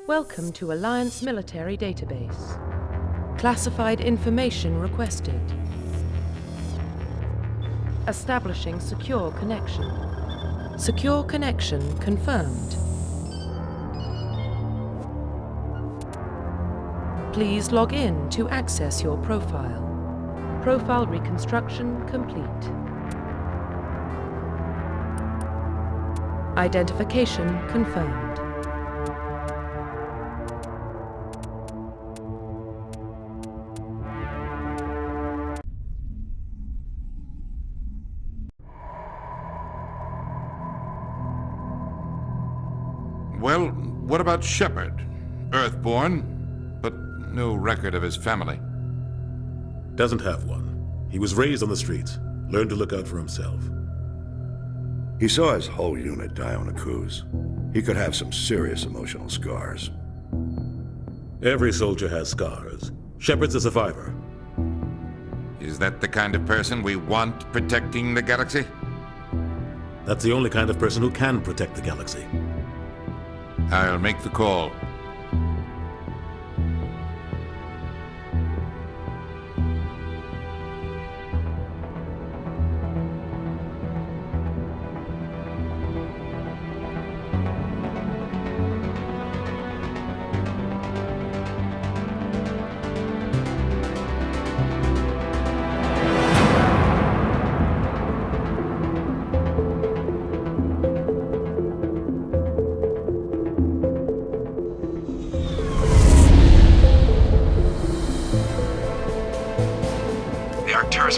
Welcome to Alliance Military Database. Classified information requested. Establishing secure connection. Secure connection confirmed. Please log in to access your profile. Profile reconstruction complete. Identification confirmed. Well, what about Shepard? Earthborn, but no record of his family. Doesn't have one. He was raised on the streets, learned to look out for himself. He saw his whole unit die on a cruise. He could have some serious emotional scars. Every soldier has scars. Shepard's a survivor. Is that the kind of person we want protecting the galaxy? That's the only kind of person who can protect the galaxy. I'll make the call.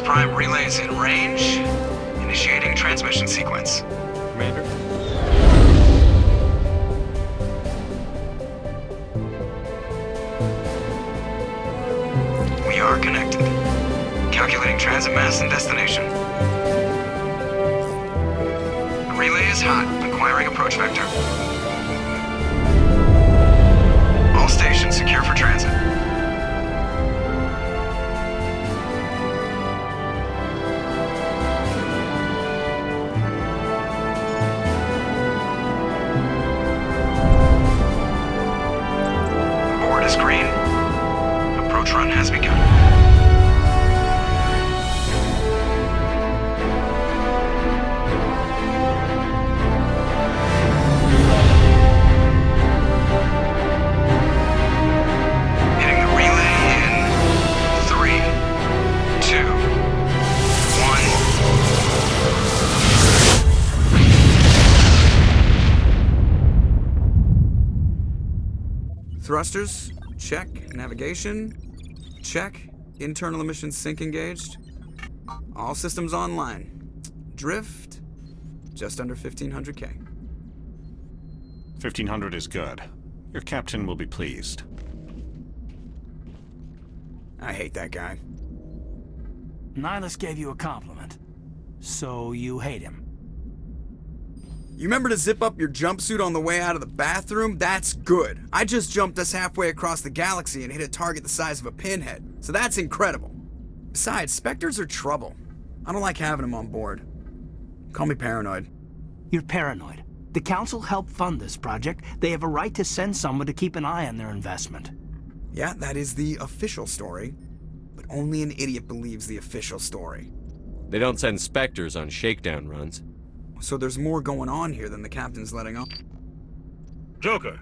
Prime relay is in range. Initiating transmission sequence. Commander? We are connected. Calculating transit mass and destination. Relay is hot. Acquiring approach vector. All stations secure for transit. Green. Approach run has begun. Hitting the relay in 3, 2, 1. Thrusters. Check. Navigation. Check. Internal emissions sync engaged. All systems online. Drift. Just under 1,500K. 1,500 is good. Your captain will be pleased. I hate that guy. Nihilus gave you a compliment. So you hate him. You remember to zip up your jumpsuit on the way out of the bathroom? That's good. I just jumped us halfway across the galaxy and hit a target the size of a pinhead. So that's incredible. Besides, Spectres are trouble. I don't like having them on board. Call me paranoid. You're paranoid. The Council helped fund this project. They have a right to send someone to keep an eye on their investment. Yeah, that is the official story. But only an idiot believes the official story. They don't send Spectres on shakedown runs. So there's more going on here than the captain's letting on. Joker,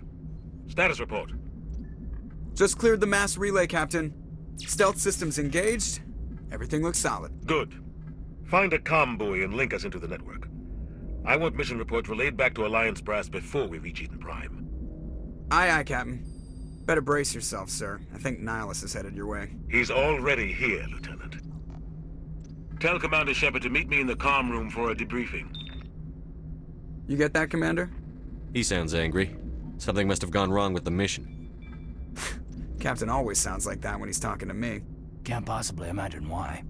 status report. Just cleared the mass relay, Captain. Stealth systems engaged. Everything looks solid. Good. Find a comm buoy and link us into the network. I want mission reports relayed back to Alliance Brass before we reach Eden Prime. Aye, aye, Captain. Better brace yourself, sir. I think Nihilus is headed your way. He's already here, Lieutenant. Tell Commander Shepard to meet me in the comm room for a debriefing. You get that, Commander? He sounds angry. Something must have gone wrong with the mission. Captain always sounds like that when he's talking to me. Can't possibly imagine why.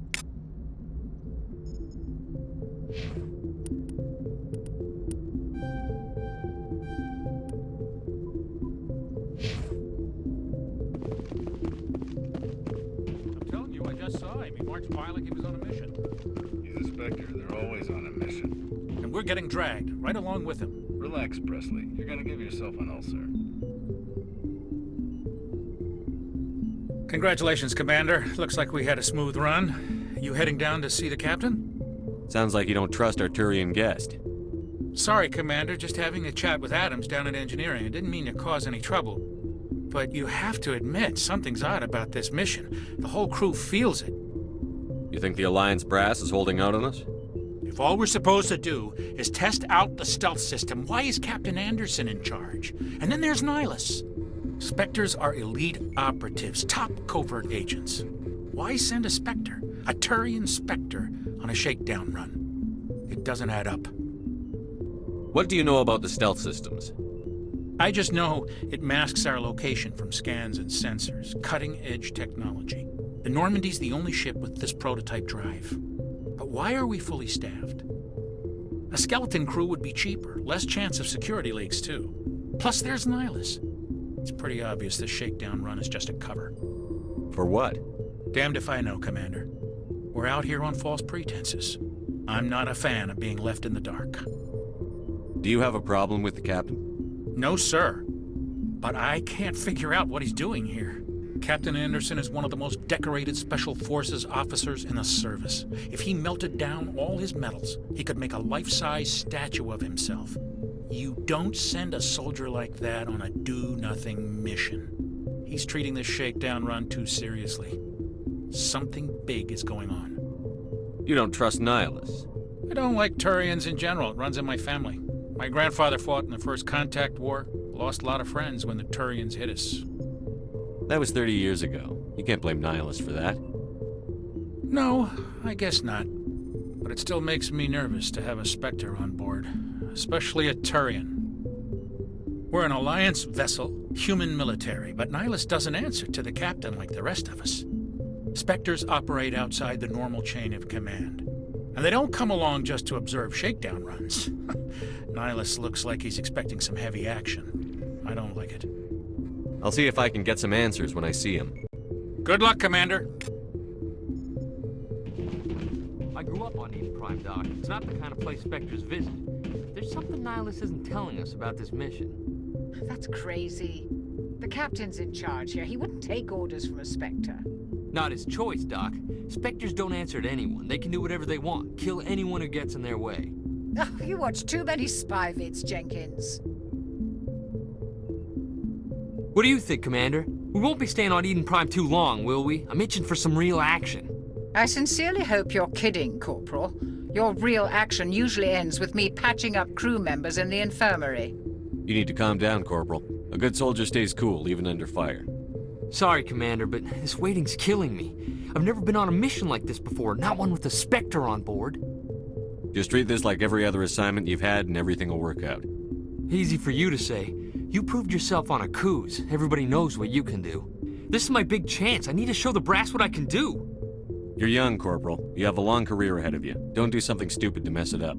I'm telling you, I just saw him. He marched by like he was on a mission. He's a Spectre. They're always on a mission. And we're getting dragged, right along with him. Relax, Presley. You're gonna give yourself an ulcer. Congratulations, Commander. Looks like we had a smooth run. You heading down to see the captain? Sounds like you don't trust our Turian guest. Sorry, Commander. Just having a chat with Adams down at engineering. I didn't mean to cause any trouble. But you have to admit, something's odd about this mission. The whole crew feels it. You think the Alliance brass is holding out on us? If all we're supposed to do is test out the stealth system, why is Captain Anderson in charge? And then there's Nihilus. Spectres are elite operatives, top covert agents. Why send a Spectre, a Turian Spectre, on a shakedown run? It doesn't add up. What do you know about the stealth systems? I just know it masks our location from scans and sensors. Cutting-edge technology. The Normandy's the only ship with this prototype drive. But why are we fully staffed? A skeleton crew would be cheaper, less chance of security leaks too. Plus there's Nihilus. It's pretty obvious this shakedown run is just a cover. For what? Damned if I know, Commander. We're out here on false pretenses. I'm not a fan of being left in the dark. Do you have a problem with the captain? No, sir. But I can't figure out what he's doing here. Captain Anderson is one of the most decorated Special Forces officers in the service. If he melted down all his medals, he could make a life-size statue of himself. You don't send a soldier like that on a do-nothing mission. He's treating this shakedown run too seriously. Something big is going on. You don't trust Nihilus? I don't like Turians in general. It runs in my family. My grandfather fought in the First Contact War. Lost a lot of friends when the Turians hit us. That was 30 years ago. You can't blame Nihilus for that. No, I guess not. But it still makes me nervous to have a Spectre on board. Especially a Turian. We're an Alliance vessel, human military, but Nihilus doesn't answer to the captain like the rest of us. Spectres operate outside the normal chain of command. And they don't come along just to observe shakedown runs. Nihilus looks like he's expecting some heavy action. I don't like it. I'll see if I can get some answers when I see him. Good luck, Commander. I grew up on Eden Prime, Doc. It's not the kind of place Spectres visit. There's something Nihilus isn't telling us about this mission. That's crazy. The captain's in charge here. He wouldn't take orders from a Spectre. Not his choice, Doc. Spectres don't answer to anyone. They can do whatever they want. Kill anyone who gets in their way. Oh, you watch too many spy vids, Jenkins. What do you think, Commander? We won't be staying on Eden Prime too long, will we? I'm itching for some real action. I sincerely hope you're kidding, Corporal. Your real action usually ends with me patching up crew members in the infirmary. You need to calm down, Corporal. A good soldier stays cool, even under fire. Sorry, Commander, but this waiting's killing me. I've never been on a mission like this before, not one with a Spectre on board. Just treat this like every other assignment you've had and everything will work out. Easy for you to say. You proved yourself on a cruise. Everybody knows what you can do. This is my big chance. I need to show the brass what I can do. You're young, Corporal. You have a long career ahead of you. Don't do something stupid to mess it up.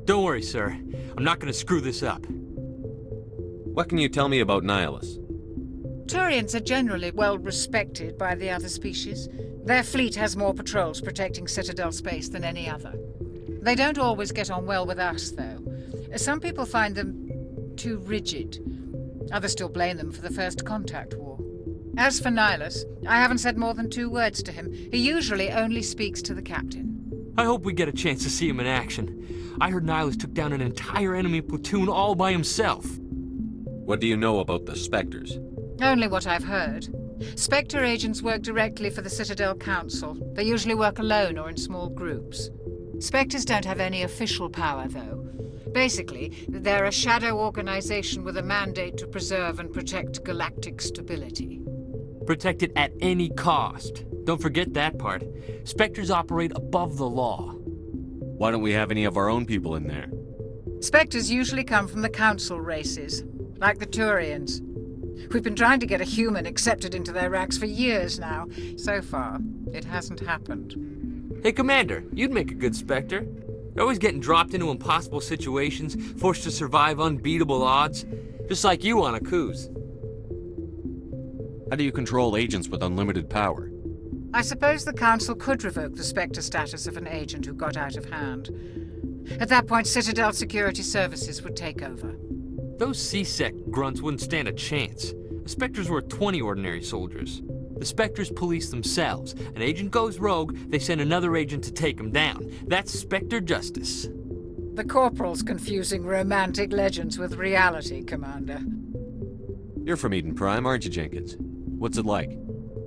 Don't worry, sir. I'm not going to screw this up. What can you tell me about Nihilus? Turians are generally well respected by the other species. Their fleet has more patrols protecting Citadel space than any other. They don't always get on well with us, though. Some people find them too rigid. Others still blame them for the First Contact War. As for Nihilus, I haven't said more than 2 words to him. He usually only speaks to the captain. I hope we get a chance to see him in action. I heard Nihilus took down an entire enemy platoon all by himself. What do you know about the Spectres? Only what I've heard. Spectre agents work directly for the Citadel Council. They usually work alone or in small groups. Spectres don't have any official power, though. Basically, they're a shadow organization with a mandate to preserve and protect galactic stability. Protect it at any cost. Don't forget that part. Spectres operate above the law. Why don't we have any of our own people in there? Spectres usually come from the Council races, like the Turians. We've been trying to get a human accepted into their ranks for years now. So far, it hasn't happened. Hey, Commander, you'd make a good Spectre. You're always getting dropped into impossible situations, forced to survive unbeatable odds. Just like you on a cruise. How do you control agents with unlimited power? I suppose the Council could revoke the Spectre status of an agent who got out of hand. At that point, Citadel Security Services would take over. Those C-Sec grunts wouldn't stand a chance. The Spectre's worth 20 ordinary soldiers. The Spectres police themselves. An agent goes rogue, they send another agent to take him down. That's Spectre justice. The Corporal's confusing romantic legends with reality, Commander. You're from Eden Prime, aren't you, Jenkins? What's it like?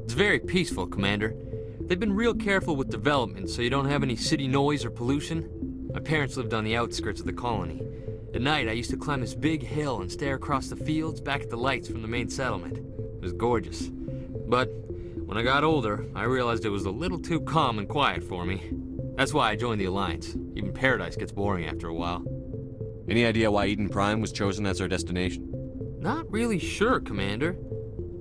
It's very peaceful, Commander. They've been real careful with development, so you don't have any city noise or pollution. My parents lived on the outskirts of the colony. At night, I used to climb this big hill and stare across the fields back at the lights from the main settlement. It was gorgeous. But when I got older, I realized it was a little too calm and quiet for me. That's why I joined the Alliance. Even Paradise gets boring after a while. Any idea why Eden Prime was chosen as our destination? Not really sure, Commander.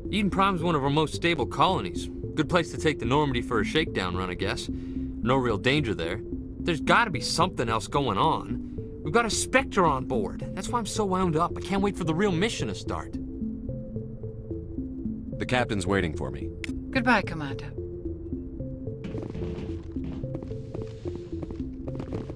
Eden Prime's one of our most stable colonies. Good place to take the Normandy for a shakedown run, I guess. No real danger there. There's gotta be something else going on. We've got a Spectre on board. That's why I'm so wound up. I can't wait for the real mission to start. The captain's waiting for me. Goodbye, Commander.